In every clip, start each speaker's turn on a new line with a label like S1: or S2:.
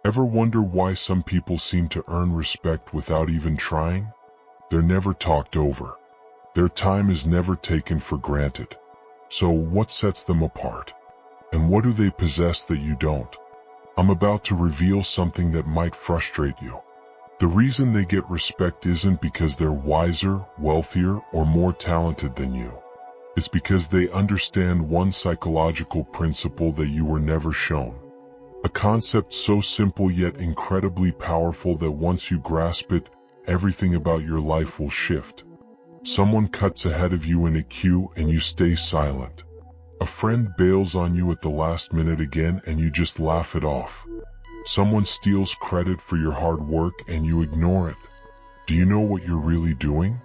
S1: Ever wonder why some people seem to earn respect without even trying? They're never talked over. Their time is never taken for granted. So what sets them apart? And what do they possess that you don't? I'm about to reveal something that might frustrate you. The reason they get respect isn't because they're wiser, wealthier, or more talented than you. It's because they understand one psychological principle that you were never shown. A concept so simple yet incredibly powerful that once you grasp it, everything about your life will shift. Someone cuts ahead of you in a queue and you stay silent. A friend bails on you at the last minute again and you just laugh it off. Someone steals credit for your hard work and you ignore it. Do you know what you're really doing?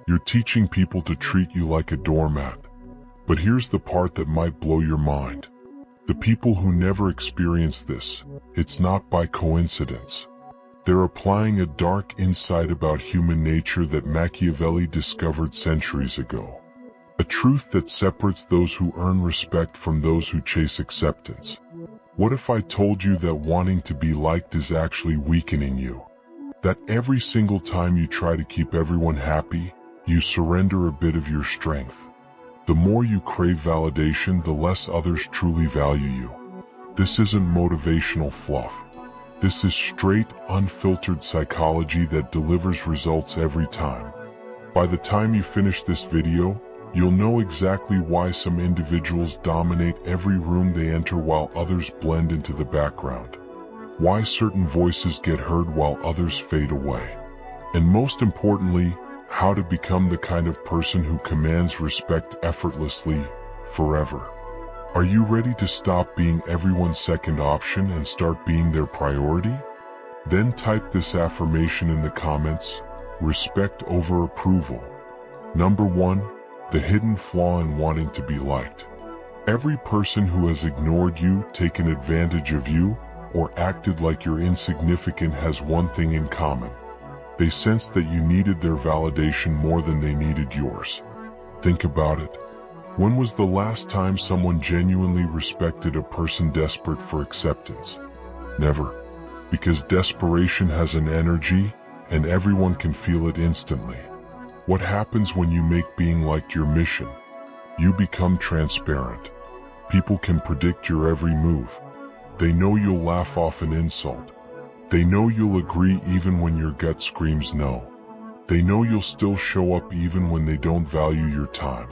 S1: You're teaching people to treat you like a doormat. But here's the part that might blow your mind. The people who never experience this, it's not by coincidence. They're applying a dark insight about human nature that Machiavelli discovered centuries ago. A truth that separates those who earn respect from those who chase acceptance. What if I told you that wanting to be liked is actually weakening you? That every single time you try to keep everyone happy, you surrender a bit of your strength. The more you crave validation, the less others truly value you. This isn't motivational fluff. This is straight, unfiltered psychology that delivers results every time. By the time you finish this video, you'll know exactly why some individuals dominate every room they enter while others blend into the background. Why certain voices get heard while others fade away. And most importantly, how to become the kind of person who commands respect effortlessly, forever. Are you ready to stop being everyone's second option and start being their priority? Then type this affirmation in the comments: respect over approval. Number 1, the hidden flaw in wanting to be liked. Every person who has ignored you, taken advantage of you, or acted like you're insignificant has one thing in common. They sensed that you needed their validation more than they needed yours. Think about it. When was the last time someone genuinely respected a person desperate for acceptance? Never. Because desperation has an energy, and everyone can feel it instantly. What happens when you make being liked your mission? You become transparent. People can predict your every move. They know you'll laugh off an insult. They know you'll agree even when your gut screams no. They know you'll still show up even when they don't value your time.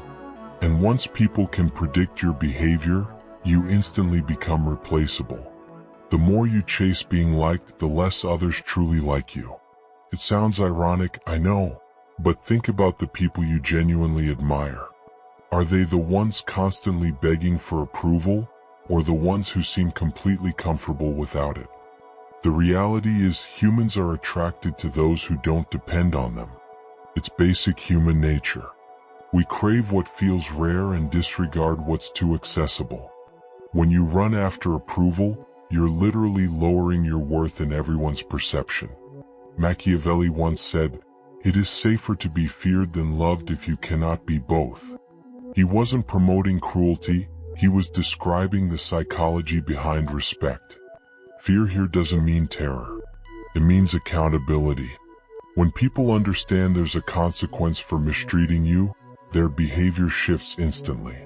S1: And once people can predict your behavior, you instantly become replaceable. The more you chase being liked, the less others truly like you. It sounds ironic, I know, but think about the people you genuinely admire. Are they the ones constantly begging for approval, or the ones who seem completely comfortable without it? The reality is, humans are attracted to those who don't depend on them. It's basic human nature. We crave what feels rare and disregard what's too accessible. When you run after approval, you're literally lowering your worth in everyone's perception. Machiavelli once said, "It is safer to be feared than loved if you cannot be both." He wasn't promoting cruelty, he was describing the psychology behind respect. Fear here doesn't mean terror. It means accountability. When people understand there's a consequence for mistreating you, their behavior shifts instantly.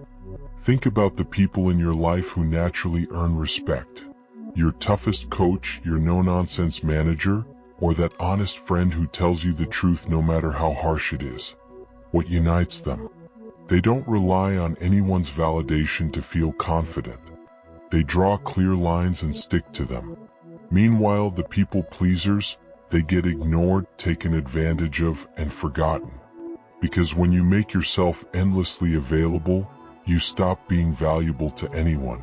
S1: Think about the people in your life who naturally earn respect. Your toughest coach, your no-nonsense manager, or that honest friend who tells you the truth no matter how harsh it is. What unites them? They don't rely on anyone's validation to feel confident. They draw clear lines and stick to them. Meanwhile, the people pleasers, they get ignored, taken advantage of, and forgotten. Because when you make yourself endlessly available, you stop being valuable to anyone.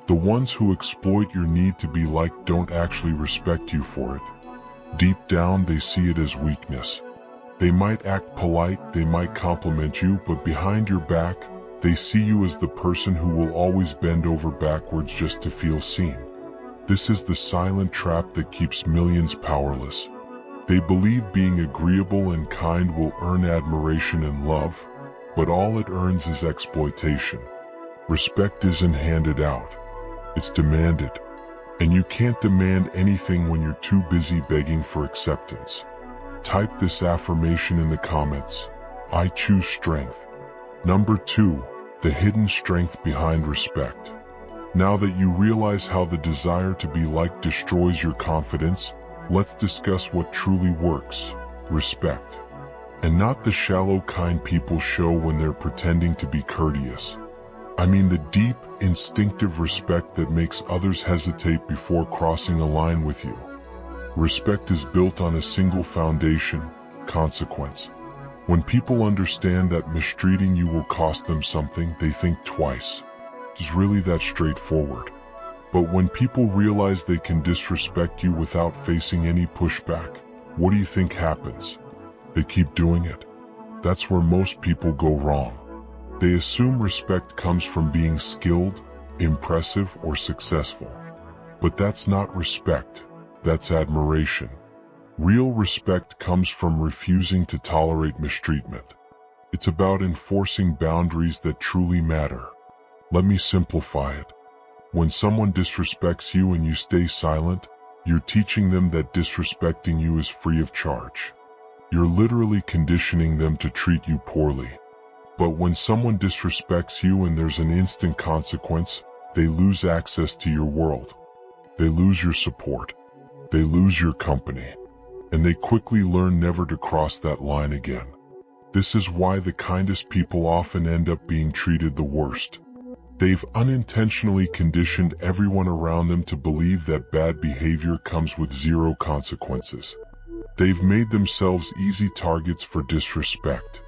S1: The ones who exploit your need to be liked don't actually respect you for it. Deep down, they see it as weakness. They might act polite, they might compliment you, but behind your back, they see you as the person who will always bend over backwards just to feel seen. This is the silent trap that keeps millions powerless. They believe being agreeable and kind will earn admiration and love, but all it earns is exploitation. Respect isn't handed out, it's demanded. And you can't demand anything when you're too busy begging for acceptance. Type this affirmation in the comments. I choose strength. Number 2, the hidden strength behind respect. Now that you realize how the desire to be liked destroys your confidence, let's discuss what truly works. Respect. And not the shallow kind people show when they're pretending to be courteous. I mean the deep, instinctive respect that makes others hesitate before crossing a line with you. Respect is built on a single foundation: consequence. When people understand that mistreating you will cost them something, they think twice. It's really that straightforward. But when people realize they can disrespect you without facing any pushback, what do you think happens? They keep doing it. That's where most people go wrong. They assume respect comes from being skilled, impressive, or successful. But that's not respect, that's admiration. Real respect comes from refusing to tolerate mistreatment. It's about enforcing boundaries that truly matter. Let me simplify it. When someone disrespects you and you stay silent, you're teaching them that disrespecting you is free of charge. You're literally conditioning them to treat you poorly. But when someone disrespects you and there's an instant consequence, they lose access to your world. They lose your support. They lose your company. And they quickly learn never to cross that line again. This is why the kindest people often end up being treated the worst. They've unintentionally conditioned everyone around them to believe that bad behavior comes with zero consequences. They've made themselves easy targets for disrespect.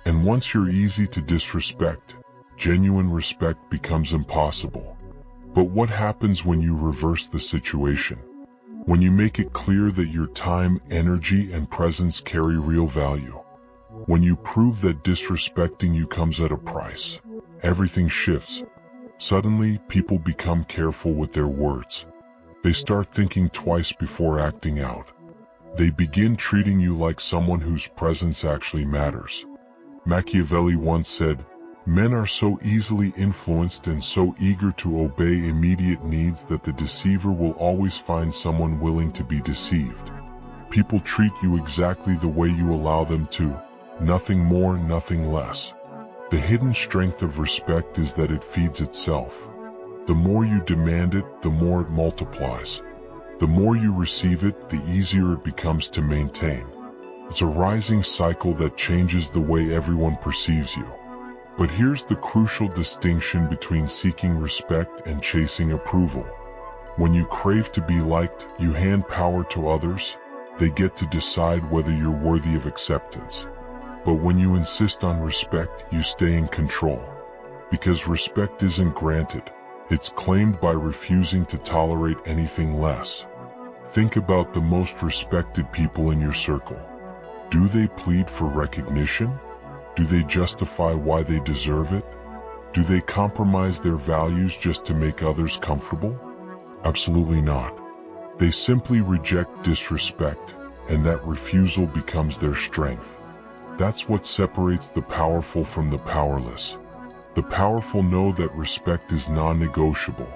S1: And once you're easy to disrespect, genuine respect becomes impossible. But what happens when you reverse the situation? When you make it clear that your time, energy, and presence carry real value? When you prove that disrespecting you comes at a price, everything shifts. Suddenly, people become careful with their words. They start thinking twice before acting out. They begin treating you like someone whose presence actually matters. Machiavelli once said, "Men are so easily influenced and so eager to obey immediate needs that the deceiver will always find someone willing to be deceived." People treat you exactly the way you allow them to, nothing more, nothing less. The hidden strength of respect is that it feeds itself. The more you demand it, the more it multiplies. The more you receive it, the easier it becomes to maintain. It's a rising cycle that changes the way everyone perceives you. But here's the crucial distinction between seeking respect and chasing approval. When you crave to be liked, you hand power to others. They get to decide whether you're worthy of acceptance. But when you insist on respect, you stay in control. Because respect isn't granted. It's claimed by refusing to tolerate anything less. Think about the most respected people in your circle. Do they plead for recognition? Do they justify why they deserve it? Do they compromise their values just to make others comfortable? Absolutely not. They simply reject disrespect, and that refusal becomes their strength. That's what separates the powerful from the powerless. The powerful know that respect is non-negotiable.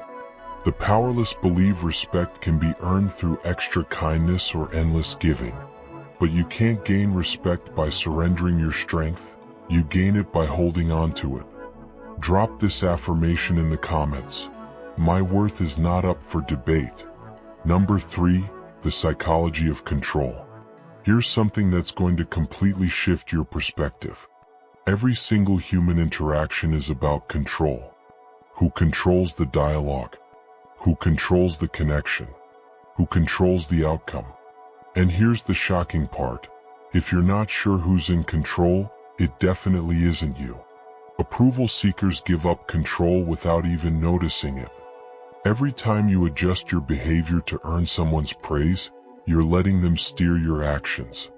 S1: The powerless believe respect can be earned through extra kindness or endless giving. But you can't gain respect by surrendering your strength. You gain it by holding on to it. Drop this affirmation in the comments. My worth is not up for debate. Number 3, the psychology of control. Here's something that's going to completely shift your perspective. Every single human interaction is about control. Who controls the dialogue? Who controls the connection? Who controls the outcome? And here's the shocking part. If you're not sure who's in control, it definitely isn't you. Approval seekers give up control without even noticing it. Every time you adjust your behavior to earn someone's praise, you're letting them steer your actions.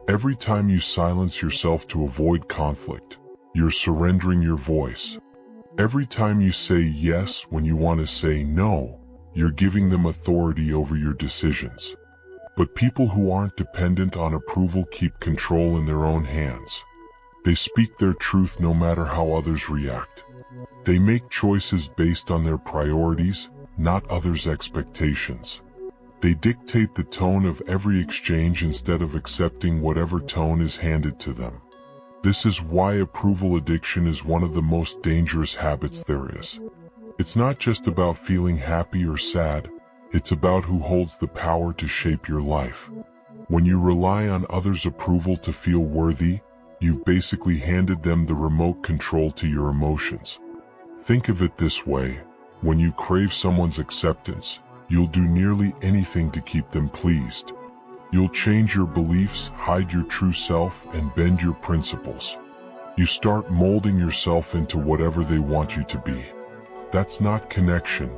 S1: Every time you silence yourself to avoid conflict, you're surrendering your voice. Every time you say yes when you want to say no, you're giving them authority over your decisions. But people who aren't dependent on approval keep control in their own hands. They speak their truth no matter how others react. They make choices based on their priorities, not others' expectations. They dictate the tone of every exchange instead of accepting whatever tone is handed to them. This is why approval addiction is one of the most dangerous habits there is. It's not just about feeling happy or sad, it's about who holds the power to shape your life. When you rely on others' approval to feel worthy, you've basically handed them the remote control to your emotions. Think of it this way: when you crave someone's acceptance, you'll do nearly anything to keep them pleased. You'll change your beliefs, hide your true self, and bend your principles. You start molding yourself into whatever they want you to be. That's not connection.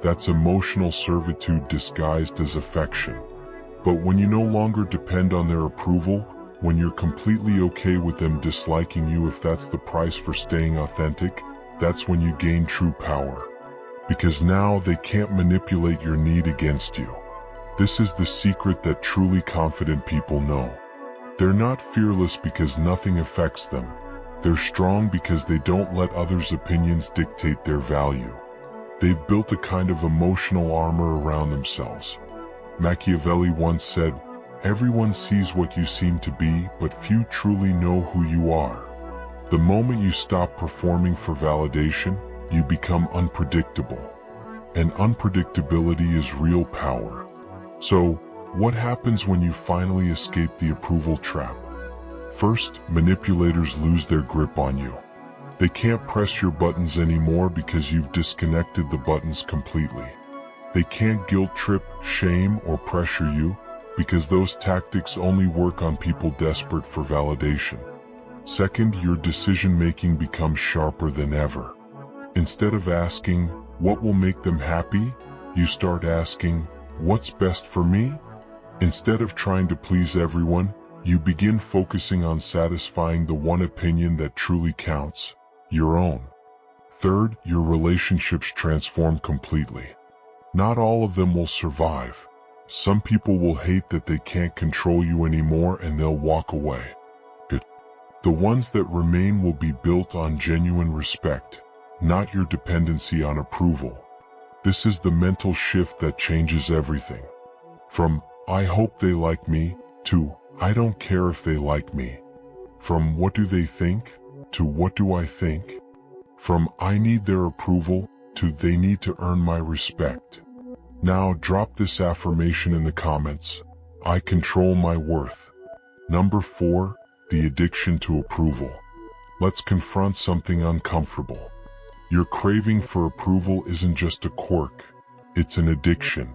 S1: That's emotional servitude disguised as affection. But when you no longer depend on their approval, when you're completely okay with them disliking you if that's the price for staying authentic, that's when you gain true power. Because now they can't manipulate your need against you. This is the secret that truly confident people know. They're not fearless because nothing affects them. They're strong because they don't let others' opinions dictate their value. They've built a kind of emotional armor around themselves. Machiavelli once said, "Everyone sees what you seem to be, but few truly know who you are." The moment you stop performing for validation, you become unpredictable. And unpredictability is real power. So, what happens when you finally escape the approval trap? First, manipulators lose their grip on you. They can't press your buttons anymore because you've disconnected the buttons completely. They can't guilt trip, shame, or pressure you, because those tactics only work on people desperate for validation. Second, your decision-making becomes sharper than ever. Instead of asking, what will make them happy, you start asking, what's best for me? Instead of trying to please everyone, you begin focusing on satisfying the one opinion that truly counts, your own. Third, your relationships transform completely. Not all of them will survive. Some people will hate that they can't control you anymore and they'll walk away. The ones that remain will be built on genuine respect, not your dependency on approval. This is the mental shift that changes everything. From, I hope they like me, to, I don't care if they like me. From what do they think, to what do I think? From I need their approval, to they need to earn my respect. Now drop this affirmation in the comments. I control my worth. Number 4, the addiction to approval. Let's confront something uncomfortable. Your craving for approval isn't just a quirk, it's an addiction.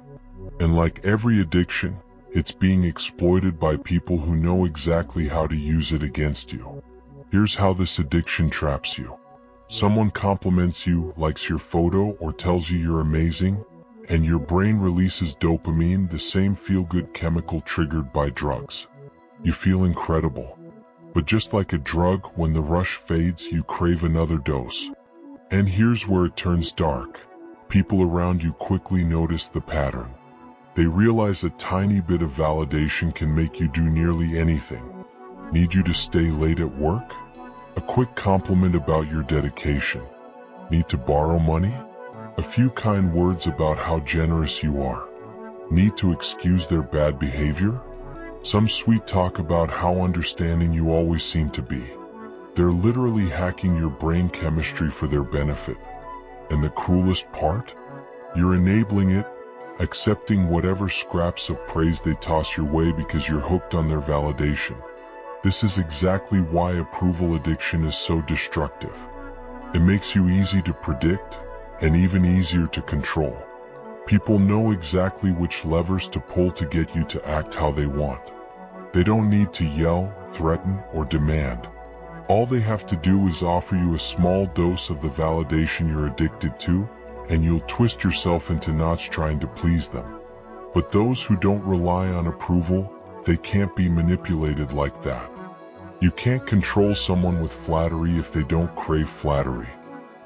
S1: And like every addiction, it's being exploited by people who know exactly how to use it against you. Here's how this addiction traps you. Someone compliments you, likes your photo, or tells you you're amazing, and your brain releases dopamine, the same feel-good chemical triggered by drugs. You feel incredible. But just like a drug, when the rush fades, you crave another dose. And here's where it turns dark. People around you quickly notice the pattern. They realize a tiny bit of validation can make you do nearly anything. Need you to stay late at work? A quick compliment about your dedication. Need to borrow money? A few kind words about how generous you are. Need to excuse their bad behavior? Some sweet talk about how understanding you always seem to be. They're literally hacking your brain chemistry for their benefit. And the cruelest part? You're enabling it, accepting whatever scraps of praise they toss your way because you're hooked on their validation. This is exactly why approval addiction is so destructive. It makes you easy to predict, and even easier to control. People know exactly which levers to pull to get you to act how they want. They don't need to yell, threaten, or demand. All they have to do is offer you a small dose of the validation you're addicted to, and you'll twist yourself into knots trying to please them. But those who don't rely on approval, they can't be manipulated like that. You can't control someone with flattery if they don't crave flattery.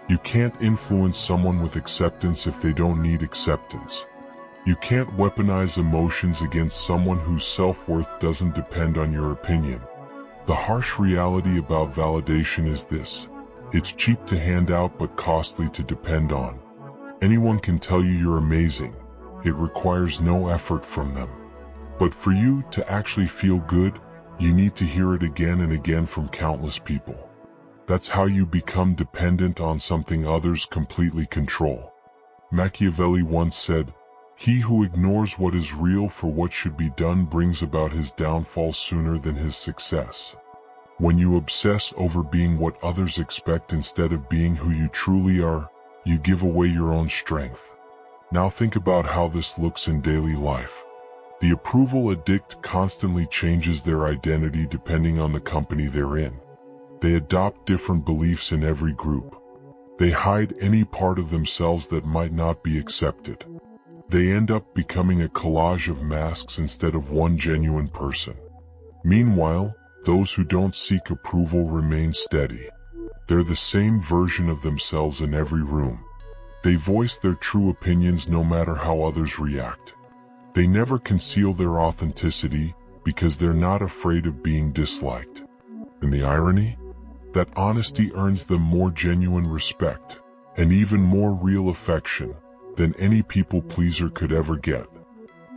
S1: You can't influence someone with acceptance if they don't need acceptance. You can't weaponize emotions against someone whose self-worth doesn't depend on your opinion. The harsh reality about validation is this: it's cheap to hand out but costly to depend on. Anyone can tell you you're amazing. It requires no effort from them. But for you to actually feel good, you need to hear it again and again from countless people. That's how you become dependent on something others completely control. Machiavelli once said, "He who ignores what is real for what should be done brings about his downfall sooner than his success." When you obsess over being what others expect instead of being who you truly are, you give away your own strength. Now think about how this looks in daily life. The approval addict constantly changes their identity depending on the company they're in. They adopt different beliefs in every group. They hide any part of themselves that might not be accepted. They end up becoming a collage of masks instead of one genuine person. Meanwhile, those who don't seek approval remain steady. They're the same version of themselves in every room. They voice their true opinions no matter how others react. They never conceal their authenticity because they're not afraid of being disliked. And the irony? That honesty earns them more genuine respect and even more real affection than any people pleaser could ever get.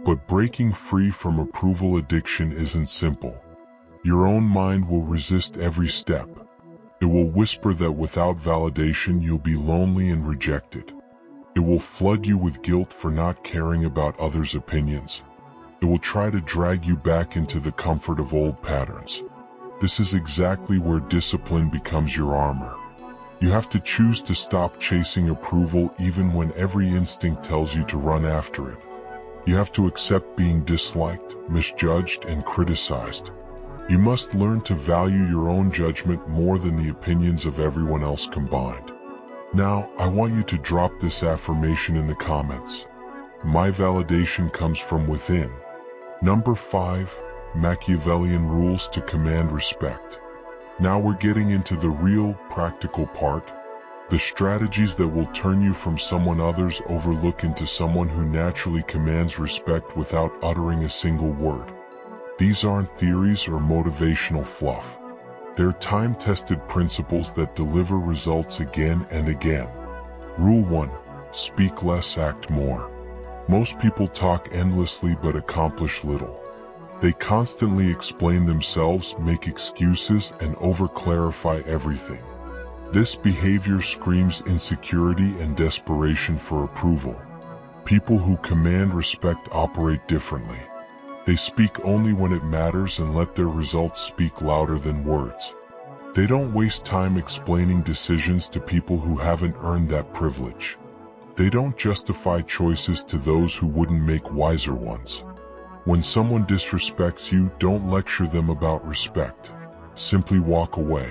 S1: But breaking free from approval addiction isn't simple. Your own mind will resist every step. It will whisper that without validation you'll be lonely and rejected. It will flood you with guilt for not caring about others' opinions. It will try to drag you back into the comfort of old patterns. This is exactly where discipline becomes your armor. You have to choose to stop chasing approval even when every instinct tells you to run after it. You have to accept being disliked, misjudged, and criticized. You must learn to value your own judgment more than the opinions of everyone else combined. Now, I want you to drop this affirmation in the comments. My validation comes from within. Number 5, Machiavellian rules to command respect. Now we're getting into the real, practical part. The strategies that will turn you from someone others overlook into someone who naturally commands respect without uttering a single word. These aren't theories or motivational fluff. They're time-tested principles that deliver results again and again. Rule 1. Speak less, act more. Most people talk endlessly but accomplish little. They constantly explain themselves, make excuses, and over-clarify everything. This behavior screams insecurity and desperation for approval. People who command respect operate differently. They speak only when it matters and let their results speak louder than words. They don't waste time explaining decisions to people who haven't earned that privilege. They don't justify choices to those who wouldn't make wiser ones. When someone disrespects you, don't lecture them about respect. Simply walk away.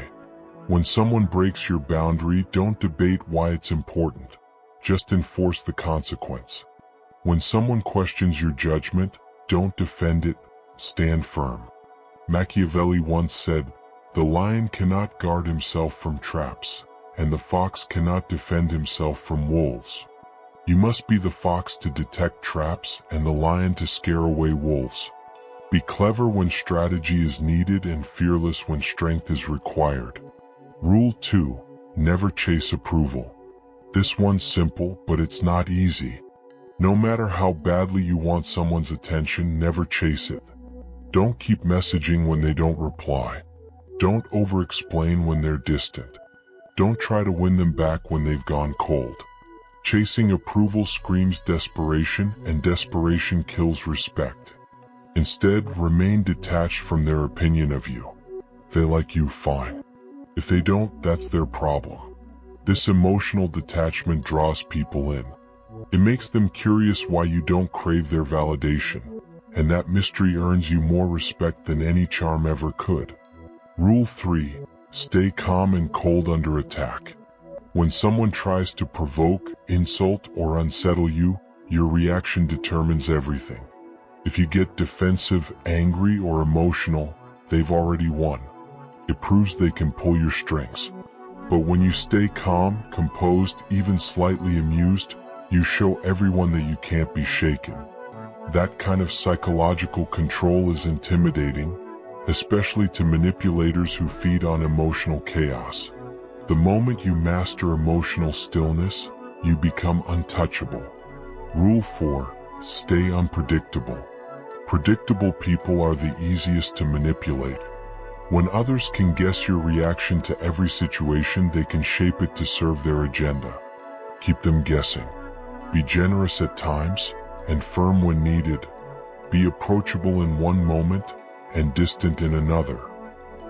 S1: When someone breaks your boundary, don't debate why it's important. Just enforce the consequence. When someone questions your judgment, don't defend it, stand firm. Machiavelli once said, "The lion cannot guard himself from traps, and the fox cannot defend himself from wolves." You must be the fox to detect traps and the lion to scare away wolves. Be clever when strategy is needed and fearless when strength is required. Rule 2. Never chase approval. This one's simple, but it's not easy. No matter how badly you want someone's attention, never chase it. Don't keep messaging when they don't reply. Don't over-explain when they're distant. Don't try to win them back when they've gone cold. Chasing approval screams desperation, and desperation kills respect. Instead, remain detached from their opinion of you. If they like you, fine. If they don't, that's their problem. This emotional detachment draws people in. It makes them curious why you don't crave their validation, and that mystery earns you more respect than any charm ever could. Rule 3. Stay calm and cold under attack. When someone tries to provoke, insult, or unsettle you, your reaction determines everything. If you get defensive, angry, or emotional, they've already won. It proves they can pull your strings. But when you stay calm, composed, even slightly amused, you show everyone that you can't be shaken. That kind of psychological control is intimidating, especially to manipulators who feed on emotional chaos. The moment you master emotional stillness, you become untouchable. Rule 4. Stay unpredictable. Predictable people are the easiest to manipulate. When others can guess your reaction to every situation, they can shape it to serve their agenda. Keep them guessing. Be generous at times and firm when needed. Be approachable in one moment and distant in another.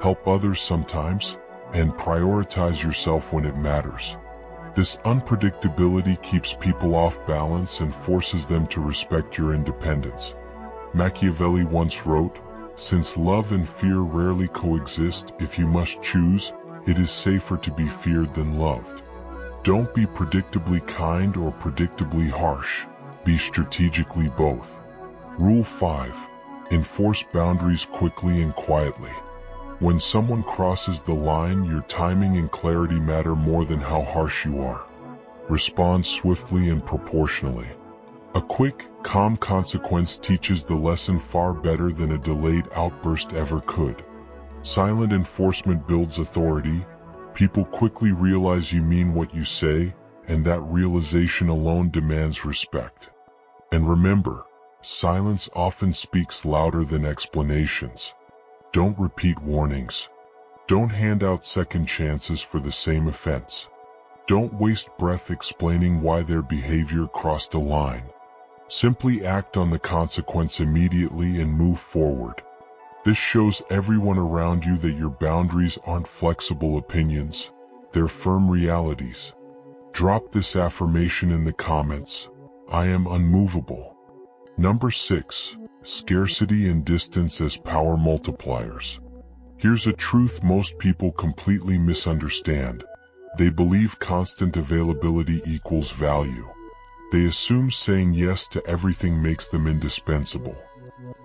S1: Help others sometimes and prioritize yourself when it matters. This unpredictability keeps people off balance and forces them to respect your independence. Machiavelli once wrote, "Since love and fear rarely coexist, if you must choose, it is safer to be feared than loved." Don't be predictably kind or predictably harsh. Be strategically both. Rule 5. Enforce boundaries quickly and quietly. When someone crosses the line, your timing and clarity matter more than how harsh you are. Respond swiftly and proportionally. A quick, calm consequence teaches the lesson far better than a delayed outburst ever could. Silent enforcement builds authority. People quickly realize you mean what you say, and that realization alone demands respect. And remember, silence often speaks louder than explanations. Don't repeat warnings. Don't hand out second chances for the same offense. Don't waste breath explaining why their behavior crossed a line. Simply act on the consequence immediately and move forward. This shows everyone around you that your boundaries aren't flexible opinions, they're firm realities. Drop this affirmation in the comments: I am unmovable. Number 6. Scarcity and distance as power multipliers. Here's a truth most people completely misunderstand. They believe constant availability equals value. They assume saying yes to everything makes them indispensable.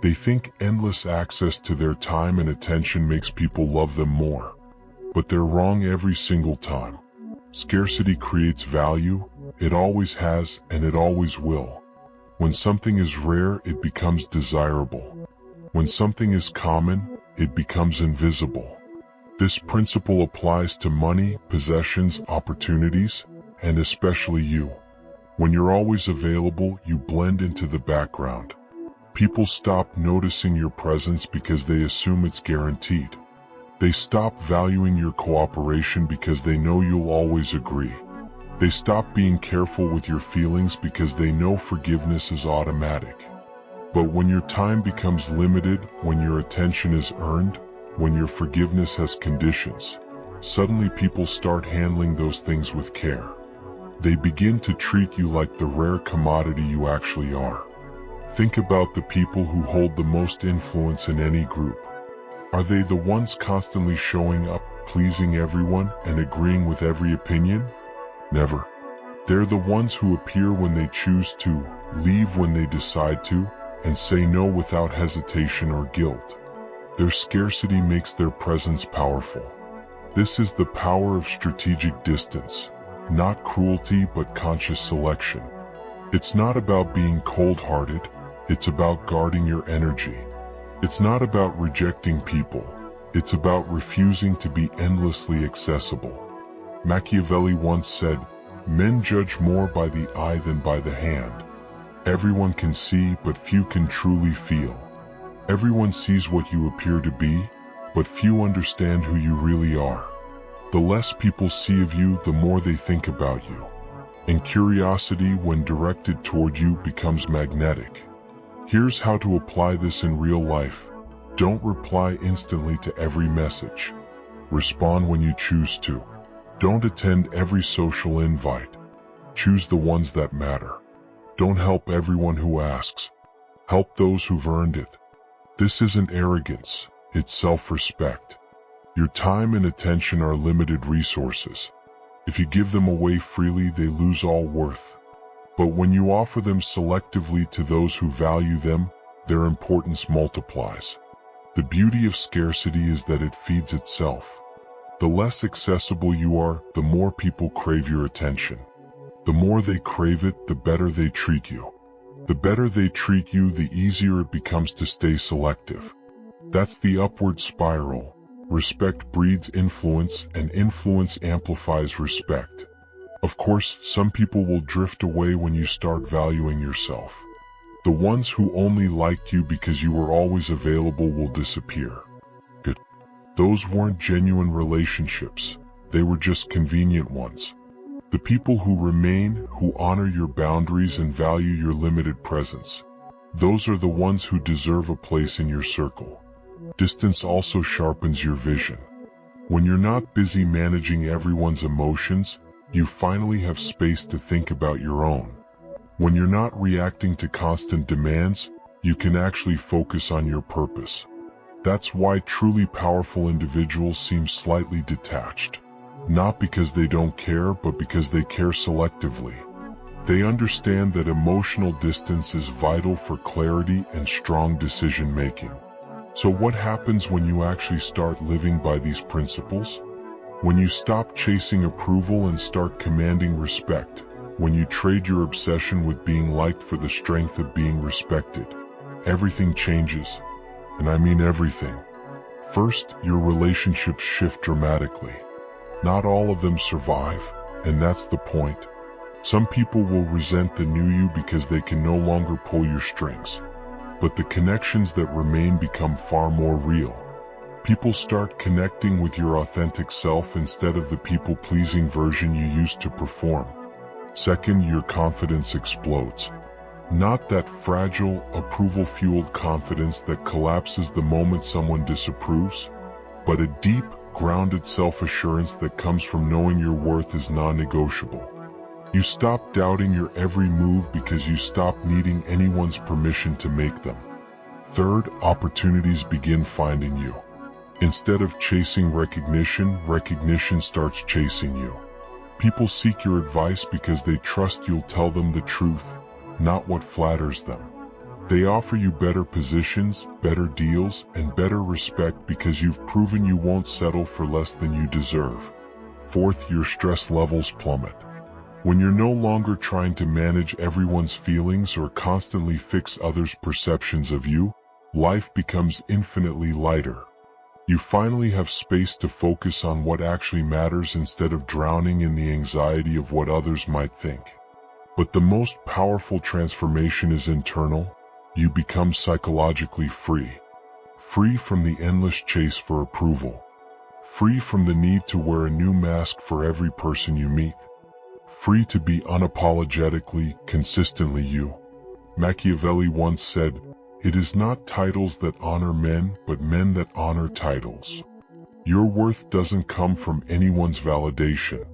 S1: They think endless access to their time and attention makes people love them more. But they're wrong every single time. Scarcity creates value, it always has and it always will. When something is rare, it becomes desirable. When something is common, it becomes invisible. This principle applies to money, possessions, opportunities, and especially you. When you're always available, you blend into the background. People stop noticing your presence because they assume it's guaranteed. They stop valuing your cooperation because they know you'll always agree. They stop being careful with your feelings because they know forgiveness is automatic. But when your time becomes limited, when your attention is earned, when your forgiveness has conditions, suddenly people start handling those things with care. They begin to treat you like the rare commodity you actually are. Think about the people who hold the most influence in any group. Are they the ones constantly showing up, pleasing everyone, and agreeing with every opinion? Never. They're the ones who appear when they choose to, leave when they decide to, and say no without hesitation or guilt. Their scarcity makes their presence powerful. This is the power of strategic distance. Not cruelty but conscious selection. It's not about being cold-hearted, it's about guarding your energy. It's not about rejecting people, it's about refusing to be endlessly accessible. Machiavelli once said, "Men judge more by the eye than by the hand." Everyone can see, but few can truly feel. Everyone sees what you appear to be, but few understand who you really are. The less people see of you, the more they think about you. And curiosity, when directed toward you, becomes magnetic. Here's how to apply this in real life. Don't reply instantly to every message. Respond when you choose to. Don't attend every social invite. Choose the ones that matter. Don't help everyone who asks. Help those who've earned it. This isn't arrogance, it's self-respect. Your time and attention are limited resources. If you give them away freely, they lose all worth. But when you offer them selectively to those who value them, their importance multiplies. The beauty of scarcity is that it feeds itself. The less accessible you are, the more people crave your attention. The more they crave it, the better they treat you. The better they treat you, the easier it becomes to stay selective. That's the upward spiral. Respect breeds influence, and influence amplifies respect. Of course, some people will drift away when you start valuing yourself. The ones who only liked you because you were always available will disappear. Good. Those weren't genuine relationships. They were just convenient ones. The people who remain, who honor your boundaries and value your limited presence, those are the ones who deserve a place in your circle. Distance also sharpens your vision. When you're not busy managing everyone's emotions, you finally have space to think about your own. When you're not reacting to constant demands, you can actually focus on your purpose. That's why truly powerful individuals seem slightly detached. Not because they don't care, but because they care selectively. They understand that emotional distance is vital for clarity and strong decision-making. So what happens when you actually start living by these principles? When you stop chasing approval and start commanding respect. When you trade your obsession with being liked for the strength of being respected. Everything changes. And I mean everything. First, your relationships shift dramatically. Not all of them survive, and that's the point. Some people will resent the new you because they can no longer pull your strings. But the connections that remain become far more real. People start connecting with your authentic self instead of the people-pleasing version you used to perform. Second, your confidence explodes. Not that fragile, approval-fueled confidence that collapses the moment someone disapproves, but a deep, grounded self-assurance that comes from knowing your worth is non-negotiable. You stop doubting your every move because you stop needing anyone's permission to make them. Third, opportunities begin finding you. Instead of chasing recognition, recognition starts chasing you. People seek your advice because they trust you'll tell them the truth, not what flatters them. They offer you better positions, better deals, and better respect because you've proven you won't settle for less than you deserve. Fourth, your stress levels plummet. When you're no longer trying to manage everyone's feelings or constantly fix others' perceptions of you, life becomes infinitely lighter. You finally have space to focus on what actually matters instead of drowning in the anxiety of what others might think. But the most powerful transformation is internal. You become psychologically free. Free from the endless chase for approval. Free from the need to wear a new mask for every person you meet. Free to be unapologetically, consistently you. Machiavelli once said, "It is not titles that honor men, but men that honor titles." Your worth doesn't come from anyone's validation.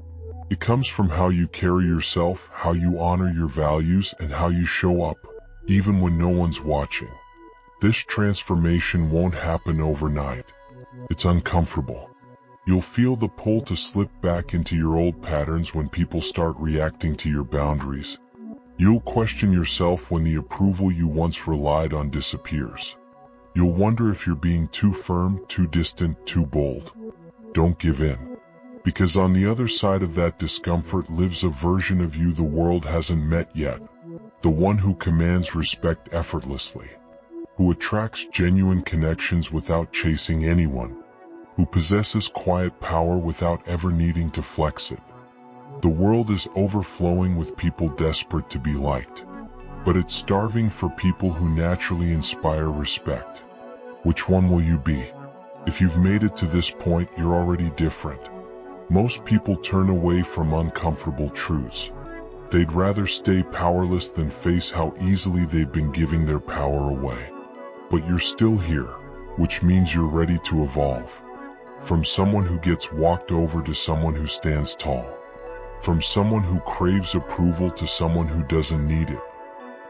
S1: It comes from how you carry yourself, how you honor your values, and how you show up, even when no one's watching. This transformation won't happen overnight. It's uncomfortable. You'll feel the pull to slip back into your old patterns when people start reacting to your boundaries. You'll question yourself when the approval you once relied on disappears. You'll wonder if you're being too firm, too distant, too bold. Don't give in. Because on the other side of that discomfort lives a version of you the world hasn't met yet. The one who commands respect effortlessly. Who attracts genuine connections without chasing anyone. Who possesses quiet power without ever needing to flex it. The world is overflowing with people desperate to be liked. But it's starving for people who naturally inspire respect. Which one will you be? If you've made it to this point, you're already different. Most people turn away from uncomfortable truths. They'd rather stay powerless than face how easily they've been giving their power away. But you're still here, which means you're ready to evolve. From someone who gets walked over to someone who stands tall. From someone who craves approval to someone who doesn't need it.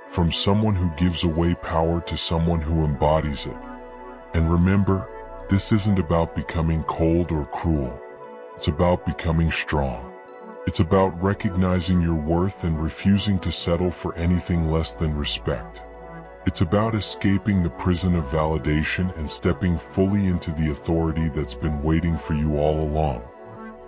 S1: From someone who gives away power to someone who embodies it. And remember, this isn't about becoming cold or cruel. It's about becoming strong. It's about recognizing your worth and refusing to settle for anything less than respect. It's about escaping the prison of validation and stepping fully into the authority that's been waiting for you all along.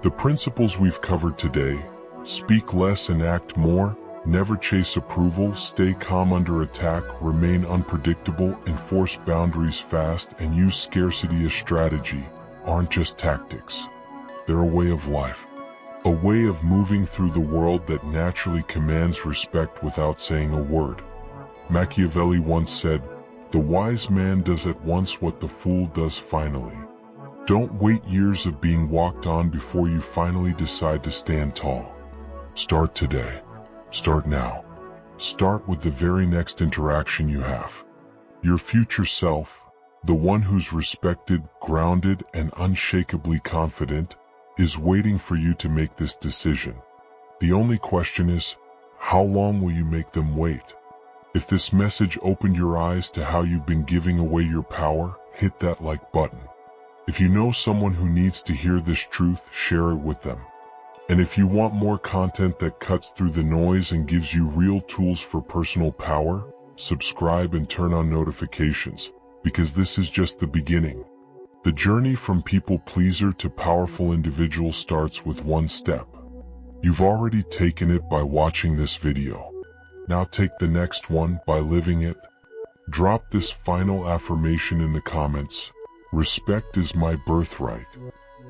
S1: The principles we've covered today: speak less and act more, never chase approval, stay calm under attack, remain unpredictable, enforce boundaries fast, and use scarcity as strategy, aren't just tactics. They're a way of life. a way of moving through the world that naturally commands respect without saying a word. Machiavelli once said, "The wise man does at once what the fool does finally." Don't wait years of being walked on before you finally decide to stand tall. Start today. Start now. Start with the very next interaction you have. Your future self, the one who's respected, grounded, and unshakably confident, is waiting for you to make this decision. The only question is, how long will you make them wait? If this message opened your eyes to how you've been giving away your power, hit that like button. If you know someone who needs to hear this truth, share it with them. And if you want more content that cuts through the noise and gives you real tools for personal power, subscribe and turn on notifications, because this is just the beginning. The journey from people pleaser to powerful individual starts with one step. You've already taken it by watching this video. Now take the next one by living it. Drop this final affirmation in the comments. Respect is my birthright.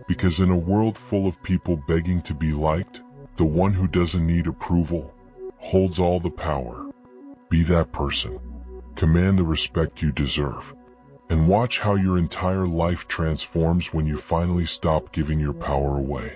S1: Because in a world full of people begging to be liked, the one who doesn't need approval holds all the power. Be that person. Command the respect you deserve. And watch how your entire life transforms when you finally stop giving your power away.